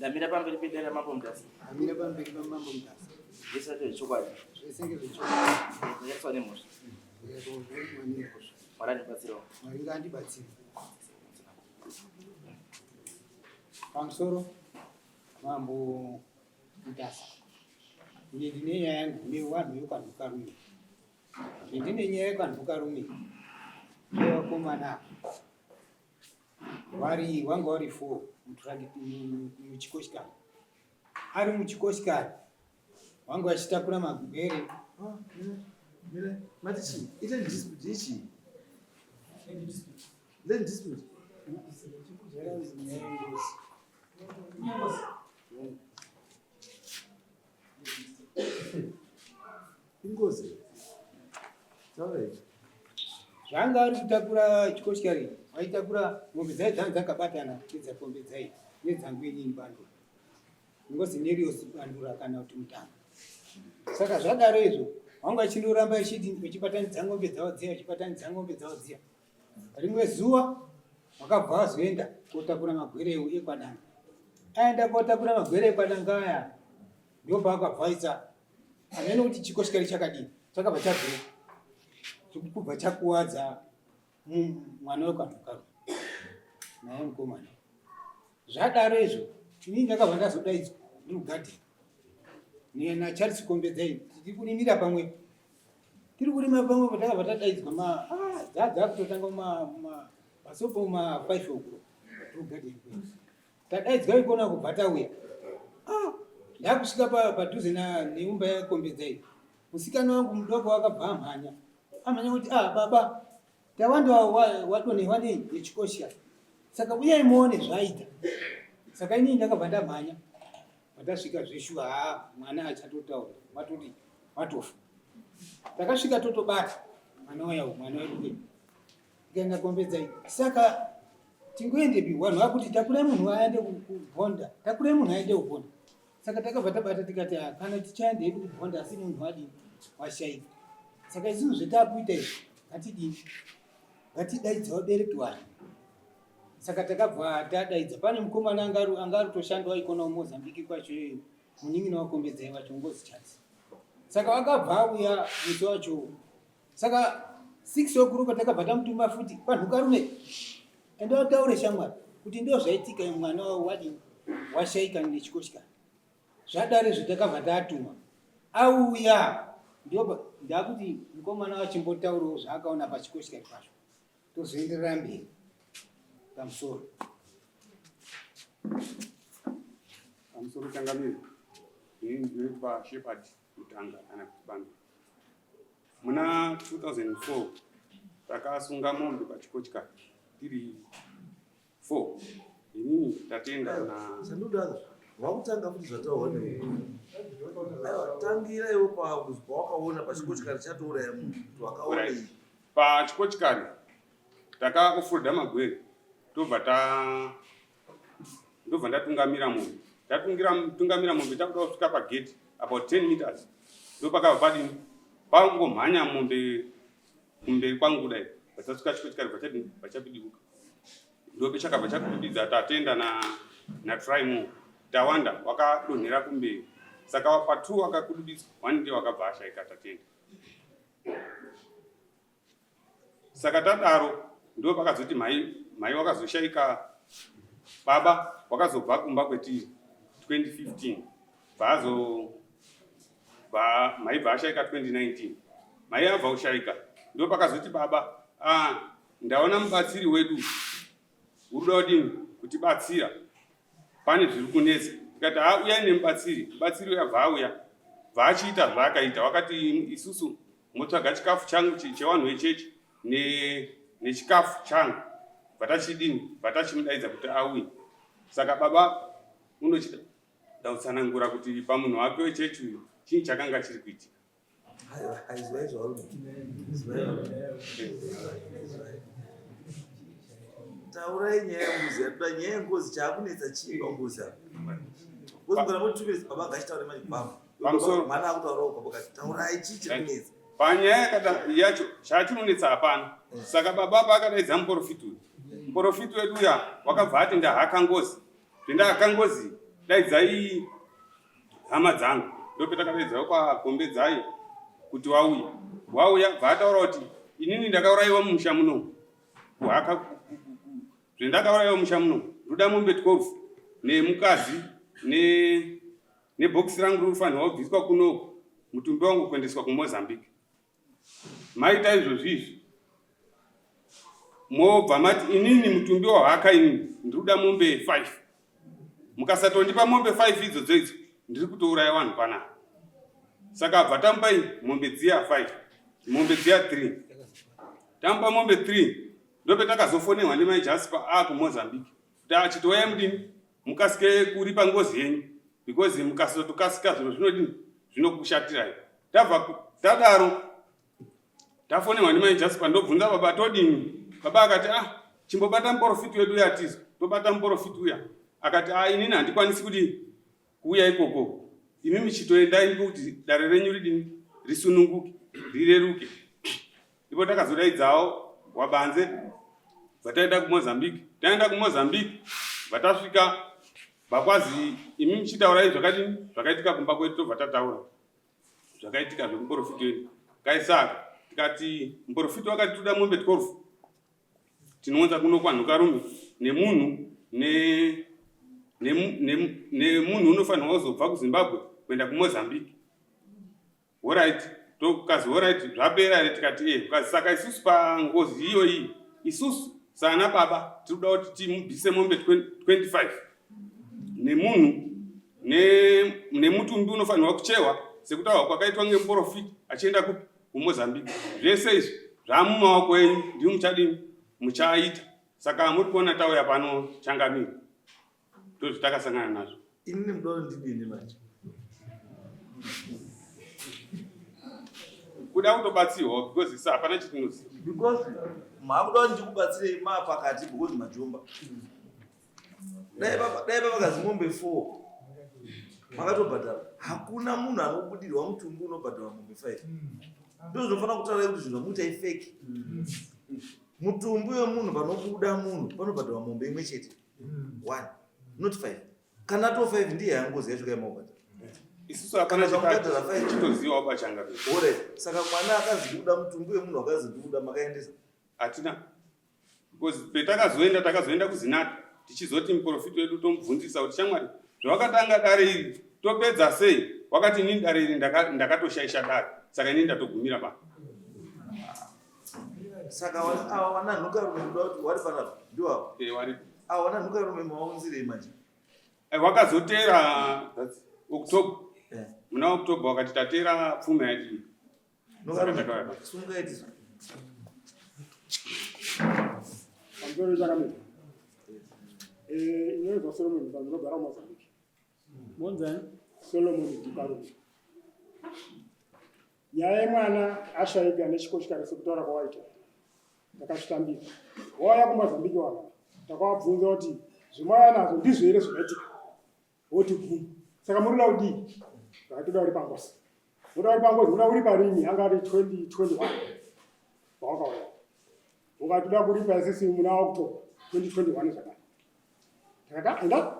Ndamira pamberi pedera mambo mutasa. Amira pamberi pamambo mutasa. Zvese zvechokwadi. Zvese ngezvechokwadi. Kunyatsa nemusha. Mwari andibatsirawo. Mwari ngaandibatsire. Pamusoro mambo mutasa. Ndine nyaya yangu nevanhu vekwanhukarume. Ndine nyaya yekwanhukarume. Nevakomana wanga wari 4 muchikoshikari. Ari muchikoshikari wanga wachitakura magwere. Matichi, ita dispute ichi. Then dispute. Ingozi. Sorry. Zvanga ari kutakura chikoshikari, waitakura ng'ombe dzaidzanga dzakabatana nedzakombe dzai nedzangu inini bandura. Ngozi neriyosi bandura kana kuti mutanga. Saka zvadaro izvo wanga achindoramba achiti uchibatanidza ng'ombe dzavo dziya, uchibatanidza ng'ombe dzavo dziya. Rimwe zuva wakabva azoenda kotakura magwere ekwadanga. Aenda kotakura magwere ekwadanga aya ndobva akabvaisa. Amene kuti chikoshikari chakadini chakabva chabvira kubva chakuwadza mwana wekwanhukarume naye mukomana. Zvadaro izvo inini ndakabva ndazodaidzwa ndirugadheni naCharles Kombedzai tiri kurimira pamwe. Tiri kurima pamwe patakabva tadaidzwa dzadza kutotanga masopo 5 o'clock rugadheni kwedu. Tadaidzwa ikona kubva tauya. Ndakusvika padhuze neimba yaKombedzai. Musikana wangu mudoko akabva amhanya kuti baba tawanda wadonewa nechikoshikari. Saka uyai muone zvaita. Saka inini ndakabva ndamhanya. Patasvika zveshuwa mwana achatotaura matoti matofa. Takasvika totobata mwana wedu. Tikaenda Kombedzai. Saka tingoendepi vanhu vakuti takure munhu aende kubhonda. Takure munhu aende kubhonda. Saka takabva tabata tikati kana tichaenda hedu kubhonda asi munhu wadini washaika. Saka izvinhu zvetakuita izvi ngatidini? Ngatidaidza vabereki vanhu. Saka takabva tadaidza. Pane mukomana anga toshandawo ikona muMozambique kwacho munin'ina waKombedzai wacho ngozi Charles. Saka wakabva auya musi wacho. Saka 6 o'clock takabva tamutuma futi kwanhukarume. Enda wataure shamwari kuti ndio zvaitika mwana wadini washaika nechikoshikari. Zvadare izvo takabva tatuma. Auya ndakuti mukomana wachimbotaurawo zvaakaona pachikoshikari pacho. Tozoenderera mberi pamusoro changamire. Ini ndiri paShepherd Mutanga kana kuti Bandura. Muna 2004 takasunga mombe pachikoshikari tiri 4. Inini tatenda na Sanudada. Wakutanga kuti zvataona. Aiwa tangira iwe pakuzwa wakaona pachikoshikari chatouraya munhu. Wakaona pachikoshikari takakufurudha magwere ndobva ndatungamira mombe. Tungamira mombe takuda kusvika pagate about 10 meters. Ndopakabva padini pangomhanya mombe kumberi kwangu kudai. Patasvika chikoshikari pachapidiuka. Ndope chakabva chakudidza tatenda na try tawanda wakadonhera kumberi. Saka pa2 wakakududiswa 1 day wakabva ashaika tatenda. Saka tadaro ndo pakazoti mai wakazoshaika. Baba wakazobva kumba kwetiri 2015. Mai bvaashaika 2019. Mai abva ushaika. Ndo pakazoti baba ndaona mubatsiri wedu uruda kudini kutibatsira. Pane zviri kunetsa. Tikati uyai nemubatsiri. Mubatsiri uyabva auya. Vachiita zvaakaita. Wakati isusu motsvaga chikafu changu chevanhu vechechi nechikafu changu. Vatachimudaiza kuti auye. Saka baba unochida ndautsanangura kuti pamunhu wake wechechi uyu chii chakanga chiri kuitika. Taurai nyaya yembuzi yatoda nyaya yengozi chaakunetsa chii pangozi apa. Ngozi kana muri 2 minutes baba ngachitaure manje baba. Mwana akutaurawo baba kati taurai chii chiri kunetsa. Panyaya yacho chatinonetsa hapana. Saka baba pakadaidza muprofiti wedu uya wakabva ati ndahaka ngozi. Ndahaka ngozi daidzai hama dzangu ndopetakadeidzawo kwakombedzai kuti wauya bvaataura kuti inini ndakaurayiwa mumusha muno kuhaka zvendakaurayiwa mumusha muno ruda mombe 12 nemukadzi nebhokisi rangu rinofanirwa kubviswa kunoko mutumbi wangu kuendeswa kuMozambique. Maita izvozvizvi mobva mati inini mutumbi wahaka inini ndiruda mombe 5. Mukasatondipa mombe 5 idzodzo idzo ndiri kutouraya vanhu panapa. Saka bva tamupai mombe dziya 5, mombe dziya 3. Tamupa mombe 3 ndopetakazofonehwa nemai Jasper kuMozambique kuti achitoya mudini mukasike kuripa ngozi yenyu because mukasotokasika zviro zvinodini zvinokushatirai. Tabva tadaro tafonehwa nemai Jasper ndobvunza baba todini. Baba akati chimbobata muprofiti wedu uya tizo tobata muprofiti uya akati inini handikwanisi kuti kuuya ikoko imi michitoendai kuti dare renyu ridini risununguke rireruke. Ipo takazodaidzawo wabanze vataenda kuMozambique. Taenda kuMozambique vatasvika vakwazi imi michitaurai zvakadini zvakaitika kumba kwedu tobva tataura zvakaitika zvekuprofiti wedu. Kaisaka tikati muprofiti wakati toda mombe 12 tinounza kuno kwanhukarume nemunhu nemunhu unofanirwa kuzobva kuZimbabwe kuenda kuMozambique. Alright, tokazi alright zvapera here tikati kazi saka isusu pangozi iyoyi isusu sana baba tinoda kuti timubvise mombe 25 nemunhu nemutumbi unofanirwa kuchewa sekutaurwa kwakaitwa ngemuprofiti achienda kupi kuMozambique. Zvese izvi zvamumaoko enyu ndimi muchadini muchaita. Saka muri kuona tauya pano changamira ndozvitakasangana nazvo. Inini mudono ndidini manje kuda kutobatsirwa because isa hapana chitinoziva because makuda ndikubatsirei mapakati because majomba dai baba kazi mombe 4 makatobhadhara hakuna munhu anobudirwa mutumbi unobhadhara mombe 5 ndizvo zvinofanira kutaura kuti zvinhu muitai fake. Mutumbi wemunhu panobuda munhu panobhadhara mombe imwe chete 1 not 5 kana to 5 ndiye yangozi yacho kaimabhadhara isusu hapana chitozivawo pachangamira. Ore saka mwana akazi kuda mutumbi wemunhu akazi ndikuda makaendesa hatina because takazoenda kuZinati tichizoti muprofiti wedu tomubvunzisa kuti shamwari zvawakatanga dare iri topedza sei wakati inini dare iri ndakatoshaisha dare saka inini ndatogumira pa. Saka ava wana nhukarume kuda kuti wari panapa ndiwavo wari ava wana nhukarume maunzirei manje wakazotera October muna October wakati tatera pfuma yadii nhukarume sungaiti Amzoro chakamira. Inoitwa Solomon ndinogara muMozambique. Monzani Solomon Dikarume. Nyaya yemwana ashaika nechikochikari sekutaura kwawaita. Takashitambira. Wauya kuMozambique wana. Takavabvunza kuti zvimwaya nazvo ndizvo here zvinoitika. Woti gumi. Saka murida kudii? Vakatoda uri pangozi. Muda uri pangozi, muda uri parini, anga ari 2021. Wakauya. Ukatoda kuripa isisi muna October 2021 zvakare. Takati enda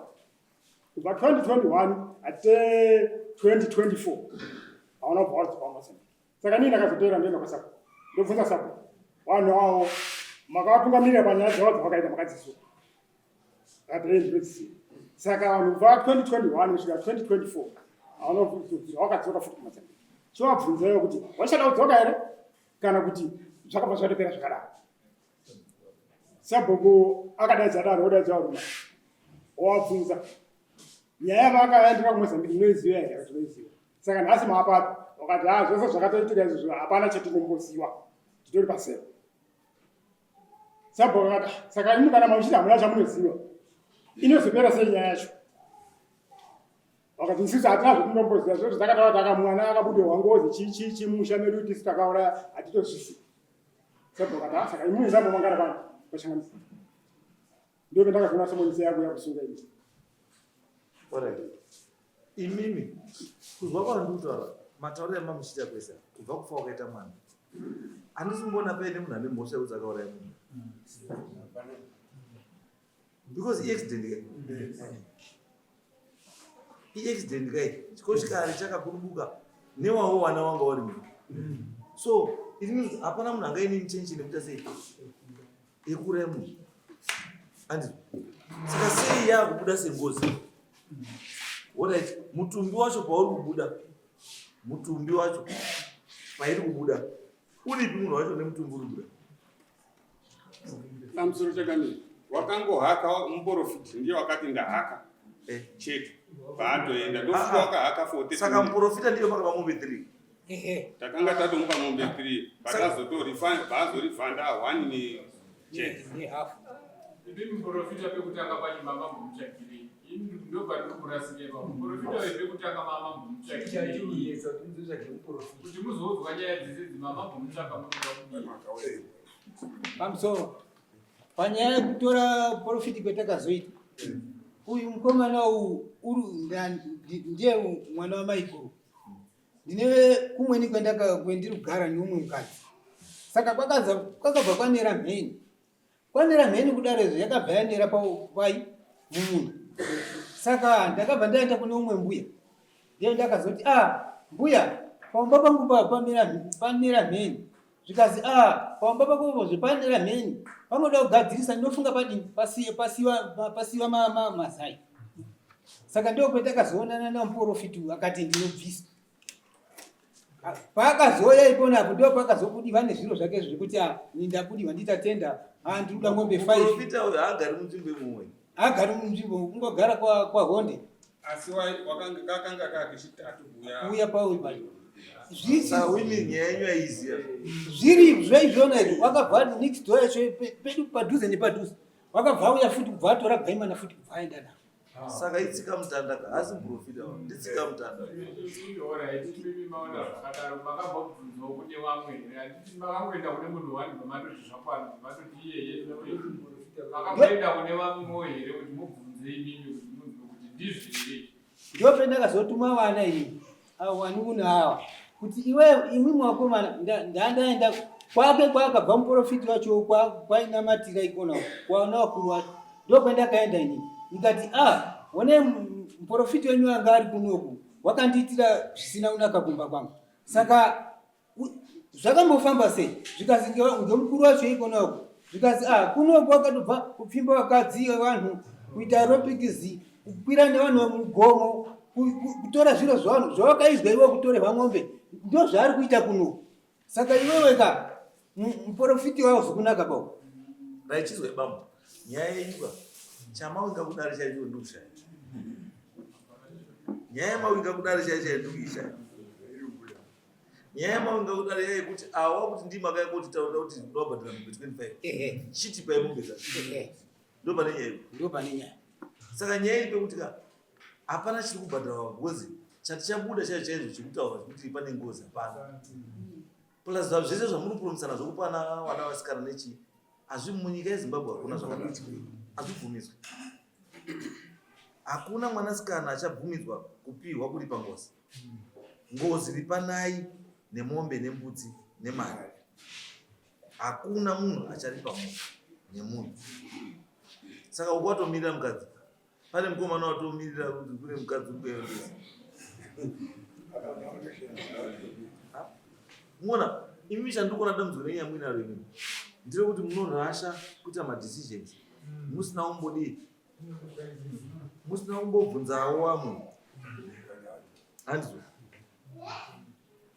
kubva 2021 ate 2024 hauna kubva wadzokera kuMozambique. Saka nini ndakazotera ndenda kwaSACCO ndobvunza SACCO vanhu avo makavatungamirira panyaya dzavo dzavakaita makadzisuka ndinodzisiya. Saka vanhu kubva 2021 kusvika 2024 hauna kubva wakadzoka futi kuMozambique. Chovabvunzayo kuti wachada kudzoka here kana kuti zvakabva zvatopera zvakadaro. Sabhuku akadaidza daro odaidza varume owabvunza nyaya yavakaendera kuMozambique inoiziva here kuti tinoiziva. Saka nhasi maapapa wakati zvose zvakatoitika izvozvo hapana chetinomboziva titori pasero. Sabhuku akati saka imi kana mauchiti hamuna chamunoziva inozopera sei nyaya yacho. Wakati isusu hatina zvotinomboziva zvozvo takataura takamwana akabudirwa ngozi chii mumusha medu tisu takauraya hatitozvisivi. Sabhuku akati saka imi munombomangara pano kwachangamisa. Ndio ndakazona somonise yako yakusunga ini. Alright. Imimi kuzwa kwandutaura matauriro emamuchita kwese kubva kufa wakaita mwana handisimbona paine munhu ane mhosva yekuti akauraya munhu because accident iaccident kai chikochikari chakakurubuka newawo wana wanga uri mimi. So it means hapana munhu angaine intention yekuita sei yekuuraya munhu. Andi saka sei yakubuda sengozi. Alright, mutumbi wacho pauri kubuda, mutumbi wacho pairi kubuda uripi munhu wacho nemutumbi uri kubuda? Pamusoro chakamira wakangohaka muprofiti ndiye wakati ndahaka chetu paatoenda ndofuka wakahaka 40. Saka muprofita ndiyo makapa mombe 3. Takanga tatomupa mombe 3 bazorifanda 1 nechetu. Ibi muprofita pekutanga pachimama muchakiri. Ini ndo pari kurasika muprofita pekutanga mama muchakiri. Kuti muzodzwa nyaya dzidzi mama muchaka muchaka. Pamusoro panyaya yekutora profiti kwetakazoita, uyu mukomana ndiye mwana wamaikuru. Ndine kumweni kwendiri kugara neumwe mukadzi. Saka kwakabva kwanera mheni. Kwanera mheni kudarezvo yakabva yanera pai mumunhu. Saka ndakabva ndaenda kune umwe mbuya. Ndiye ndakazoti mbuya pamba pangu panera mheni. Zvikazi pamba pako zvipanera mheni. Panoda kugadzirisa ndinofunga padini pasiwa mazai. Saka ndio kwetakazoonana namuprofiti akati ndinobvisa. Pakazoya ipona apo ndio pakazobudwa nezviro zvake zvekuti ndabudiwa nditatenda ndikuda ngombe 5. Muprofita uyu haagari munzvimbo imwe. Agari munzvimbo ungogara kwa Honde. Asi wakanga kakishitatu uya pauri pali. Zvisa winning yenyu aiziya. Zviri zvaizvona izvo wakabva next door yacho pedu padhuze nepadhuze. Wakabva uya futi kubva atora gaimana futi kubva aenda nawo. Saka itsika mutanda asi muprofita nditsika mutanda. Alright, mimi maona zvakadaro makabva kubvunzwa kune vamwe. Handiti makangoenda kune munhu wani pamatoti zvakwana pamatoti iyeye makamboenda kune vamwe here kuti mubvunze imimi kuti munzwe kuti ndizviri. Ndio pendakazotuma vana iyi wani kuno awa kuti imwi mwakomana ndaenda kwake kwakabva muprofiti wacho kwainamatira ikona kwaona wakuru wacho ndio kwendakaenda ini ndikati one muprofiti wenyu anga ari kunoku wakandiitira zvisina kunaka kumba kwangu. Saka zvakambofamba sei zvikazi ngemukuru wacho ikonaku zvikazi kunoku wakatobva kupfimba vakadzi vanhu kuita aerobics kukwira nevanhu vemugomo kutora zviro zvavanhu zvawakaizwa iwe kutorerwa mombe ndio zvaari kuita kunoku. Saka iweweka muprofiti wavo zvikunaka pao raichizwe bambo nyaya yenyuka chamawinga kudari chaicho ndukushaya nyaya mawinga kudari chaicho ndukishaya nyaya mawinga kudari yekuti wakuti ndima kaikoti taura kuti ndobhadhira mombe 25 chiti pai mombe dzacho ndo pane nyaya ndo pane nyaya. Saka nyaya pekuti hapana chiri kubhadharwa ngozi chati chabuda chaicho chaizvo chikutaura kuti pane ngozi hapana. Plus zvese zvamuri kupromisana zvokupana vana vasikana nechi hazvi munyika yeZimbabwe hakuna zvakadaro hazvibvumidzwi. Hakuna mwanasikana achabvumidzwa kupiwa kuripa ngozi. Ngozi ripanai nemombe nembudzi nemari. Hakuna munhu acharipa mombe nemunhu. Saka ukatomirira mukadzi pane mukomana watomirira kuti kune mukadzi kuendesa. Mona imi chandikona dambudziko nenyaya mwinaro imimi ndire kuti munorasha kuita madecisions musina umbodii musina umbobvunzawo vamwe. Handizvo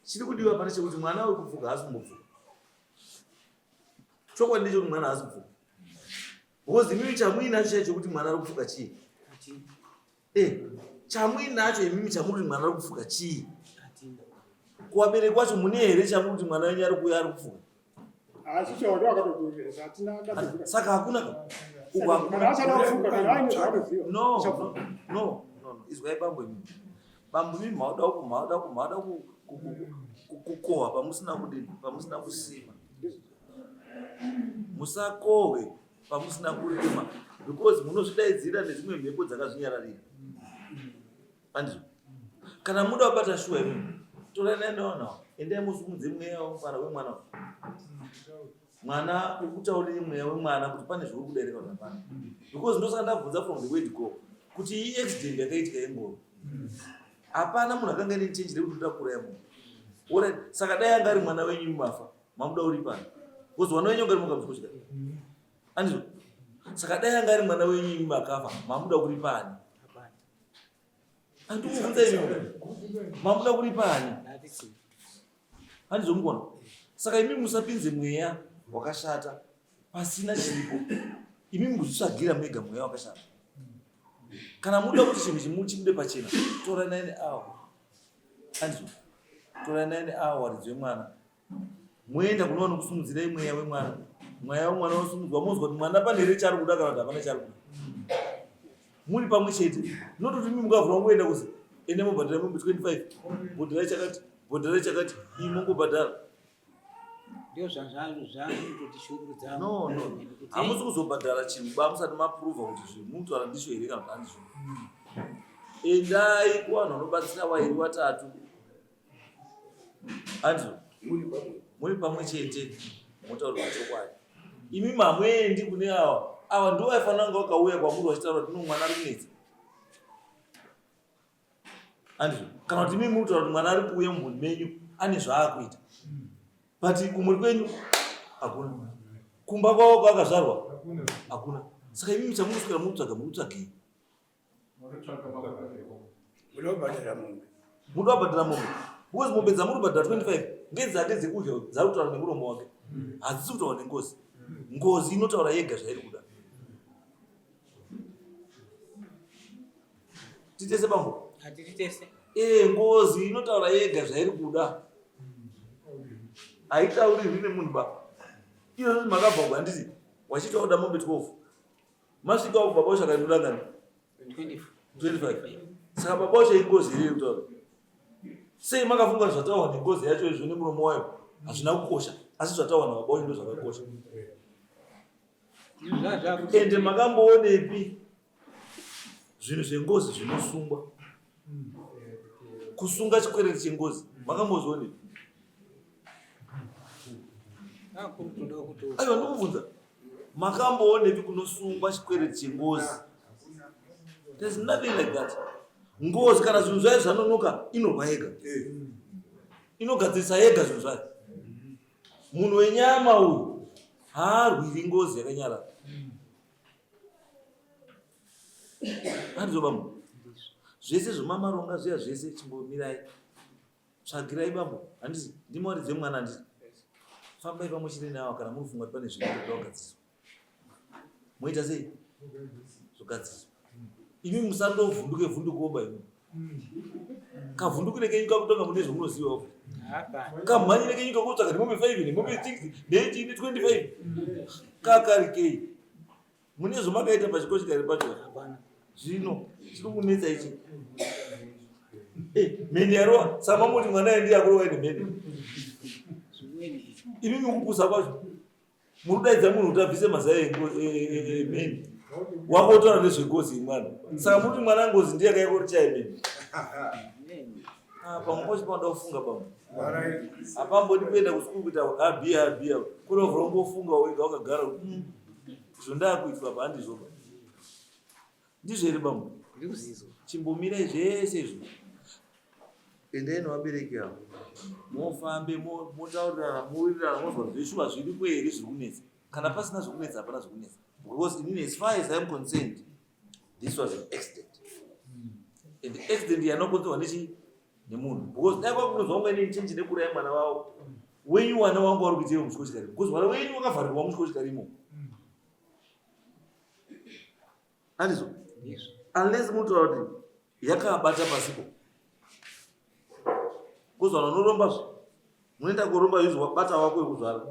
chiri kudiwa pane chekuti mwana uri kupfuka haasi kumbopfuka. Chokwadi ndechekuti mwana haasi kupfuka because imimi chamuinacho chaicho kuti mwana ari kupfuka chii chamuinacho imimi chamuri kuti mwana ari kupfuka chii kuvabereki wacho mune here chamuti mwana wenyu ari kuuya ari kupfuka. Saka hakuna izwai bambo imimi bambo imimi mauda kukohwa pamusina kudini pamusina kusima musakohwe pamusina kurima because munozvidaidzira nedzimwe mhepo dzakazvinyararira. Andizvo kana muda kubata shuwa imimi torai naendawo nawo endai musumudze mweya wemufara wemwana mwana ukutaurire mweya wemwana kuti pane zviri kudairika zvapana because ndosaka ndabvunza from the word go kuti accident yakaitika yengoro Hapana munhu akanga ine chenjere kuti utakura yamunhu. Ora saka dai anga ari mwana wenyu mumafa, mamuda uri pano. Because mwana wenyu ungari mukamuzvikoshika. Andizo. Saka dai anga ari mwana wenyu mumakafa, mamuda uri pano. Andikuvunza imi. Mamuda uri pano. Andizo mukona. Saka imi musapinze mweya wakashata pasina chiripo. Imi muzvitsvagira mega mweya wakashata. Kana muda kuti chinhu chimude pachena, tora 9 hours. Andizo. Tora 9 hours dzemwana. Muenda kunoona kusumudzira mweya wemwana. Mweya wemwana unosumudzwa muzwa kuti mwana pane here chari kuda kana kuti hapana chari kuda. Muri pamwe chete. Nototi mimi mukavhura ngoenda kuzi ende mubhadhara mombe 25. Bhodhara chakati imongobhadhara. Ndio zvangu kuti shungurudza. No. Hamusi kuzobhadhara chinhu bamusati maprova kuti zvimuntu andisho here kana kuti andisho. Endai kuvanhu vanobatsira vairi vatatu. Andizo. Muri pamwe chete. Mutaura chokwadi. Imi mamwendi kune ava ndiwo vaifanira kunge vakauya kwamuri vachitaura kuti mwana ari kunetsa. Andizo. Kana kuti mimi mutaura kuti mwana ari kuuya mumhuri menyu ane zvaakuita. But kumuri kwenyu hakuna. Kumba kwavo kwakazvarwa hakuna. Saka imi chamunoswera mutsvagei. Munobhadhara mombe. Munobhadhara mombe. Because mombe dzamuri bhadhara 25 ngedzake dzekudya dzari kutaura nemuromo wake. Hadzisi kutaura nengozi. Ngozi inotaura yega zvairi kuda. Titese bambo? Hatitese. Ngozi inotaura yega zvairi kuda. Haitaurirwi nemunhu baba. Iyo zvino makabva kwanditi wachiti wakuda mombe 12. Masvika baba vacho akandodangana 25. Saka baba vacho ingozi iri kutaura. Sei makafunga zvataura nengozi yacho izvo nemuromo wayo hazvina kukosha, asi zvataura nababa vacho ndo zvakakosha. Ende makamboonepi zvinhu zvengozi zvinosungwa? Kusunga chikwereti chengozi makambozvionepi? Aiwa ndikubvunza. Makamboonepi kunosungwa chikwereti chengozi? There's nothing like that. Ngozi kana zvinhu zvayo zvanonoka inorwa yega. Inogadzirisa yega zvinhu zvayo. Munhu wenyama uyu haarwiri ngozi yakanyarara. Andizo bambo. Zvese zvomamaronga zviya zvese chimbomirai. Tsvagirai bambo. Handisi ndimauridze mwana handisi. Fambai pamwe chete nawo kana munofunga pane zvinhu zvakagadzirwa. Moita sei? Zvogadzirwa. Imi musandovhunduke vhundukoba imi. Kavhundukire kenyu kakutonga mune zvomunozivawo. Kamhanyire kenyu kakutsvaka nemombe 5 nemombe 6 ne18 ne25. Kakari kei. Mune zvomakaita pachikoshikari pacho. Zvino chiri kunetsa ichi. Mheni yarowa sama muti mwana ndiye akurowa nemheni. Imi mukupusa kwacho. Murudaidza munhu kuti abvise mazai emheni. Wakotaura nezvengozi mwana. Saka muti mwana ngozi ndiye akaikoti chaimheni. Pamwe panoda kufunga bambo. Hapambodi kuenda kusikuru kuita abhiya. Kunovhura kungofunga wega wakagara kuti zvondakuitwa apa handizvo. Ndizvo here bambo? Chimbomirai zvese izvo. Endai nevabereki avo. Mofambe motaurirana muwirirana mozwa zveshuwa zviripo here zviri kunetsa. Kana pasina zviri kunetsa hapana zviri kunetsa. Because as far as I am concerned, this was an accident. And the accident yanokonzerwa nemunhu. Because dai kwakunonzwa umweni chenji nekuuraya mwana wavo. Wenyu wana wangu vari kuitira muchikoshikari. Because mwana wenyu wakavharirwa muchikoshikarimo. Handizvo? Unless munotaura kuti yakabata pasipo. Because vanhu vanoromba munoenda koromba izvo wabata wako wekuzvara.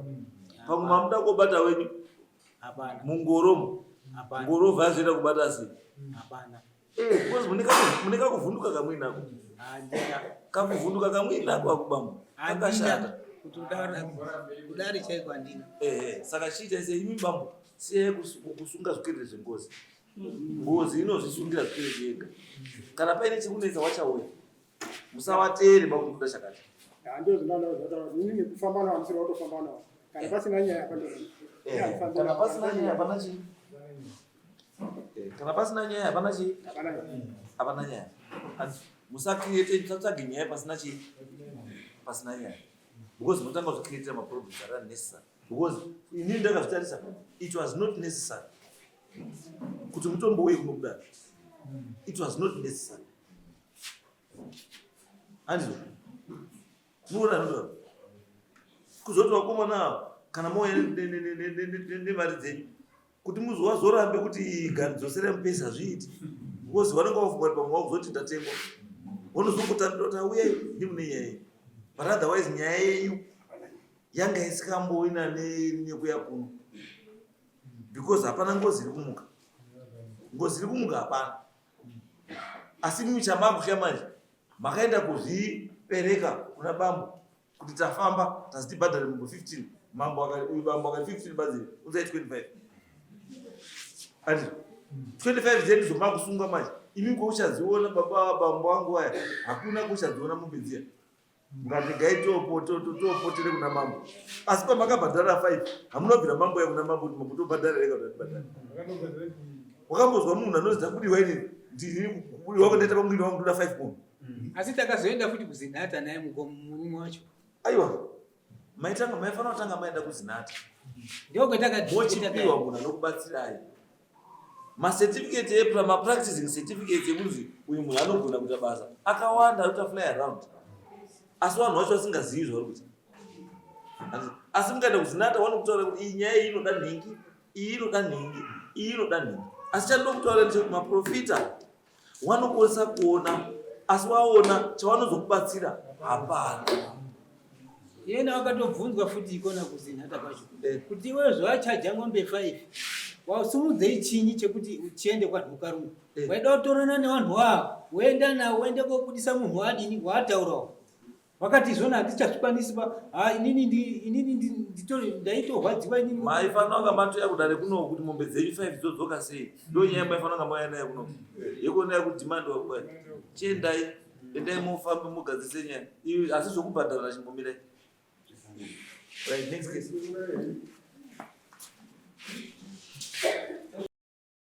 Pamwe mamuda kobata wenyu. Hapana. Mungoromo. Hapana. Ngorova yazoenda kubata sei? Hapana. Because muneka kuvhunduka kamwe nako. Handina. Kakuvhunduka kamwe nako akubamba. Akashata. Kuti udari chaiko handina. Saka chiita sei imi bambo siyai kusunga zvikwereti zvengozi. Ngozi inozvisungira zvikwereti yega. Kana paine chikunetsa wachauya. Musavateere pakuti kuda chakati. Ndio zvinanoda nini kufamba nawo musoro watofamba nawo. Kana pasina nyaya pandozvo. Kana pasina nyaya hapana chi. Kana pasina nyaya hapana chi. Hapana nyaya. musatsvage nyaya pasina nyaya, because munotanga kuzvicreatira maproblems that are necessary, because inini ndakazvitarisa, it was not necessary kuti mutombo uye kunokudaro. It was not necessary. Andizvo muona ndoda kuzoti vakomana kana mouya nemari dzenyu kuti muzorambe kuti gani dzosere mupesa zviiti, because vanenge vafunga kuti pamwe vakuzoti ndatengwa vonozongotandota uyai ndimune nyaya yenyu, but otherwise nyaya yenyu yanga isikamboina nekuya kuno, because hapana ngozi iri kumuka. Ngozi iri kumuka hapana, asi mimi chamakusha manje makaenda kuzvipereka kuna bambo kuti tafamba tazitibhadhare mambo 15, mambo akati 15 bazire uzai 25 ati 25 zeni zomakusunga manje imi kwauchadziona bambo wangu aya hakuna kuchadziona mombe dziya ngati gaitopotere kuna mambo, asi pamakabhadhara 5 hamunobvira mambo ya kuna mambo kuti mambo tobhadhara rega utibhadhara. Wakambozwa munhu anoziva kuti waini wakondaita pamwiri wangu ndoda 5 pound. Asi takazoenda futi kuzinhata naye murume wacho. Aiwa, maifana kutanga maenda kuzinhata Ndio kwataka mochipiwa munhu anokubatsirai macertificate mapracticing certificate ekuzi uyu munhu anogona kuita basa akawanda anoita fly around, asi vanhu vacho vasingazivi zvavari kuti. Asi mukaenda kuzinhata vanokutaura kuti iyi nyaya iyi inoda nhingi, iyi inoda nhingi, iyi inoda nhingi, asi chandoda kutaura ndechekuti maprofita vanokwanisa kuona, asi vaona chavanozokubatsira hapana. Yena wakatobvunzwa futi ikona kuzinhata kwacho kuti iwe zvachaja ng'ombe 5 wasumudzei chinyi chekuti uchiende kwanhukarume, waida kutorana nevanhu vavo woenda nawo uende kobudisa munhu wadini wataurawo, wakati izvona hatichazvikwanisi inini ndaitorwadziwa inini. Maifana kunga matoya kudare kuno kuti mombe dzenyu 5 dzodzoka sei, ndo nyaya maifana kunga mauya nayo kuno yekona yekudhimandi wakuya chiendai endai mufambe mugadzise nyaya asi zvokubhadhara chimbomirai. Right, next case.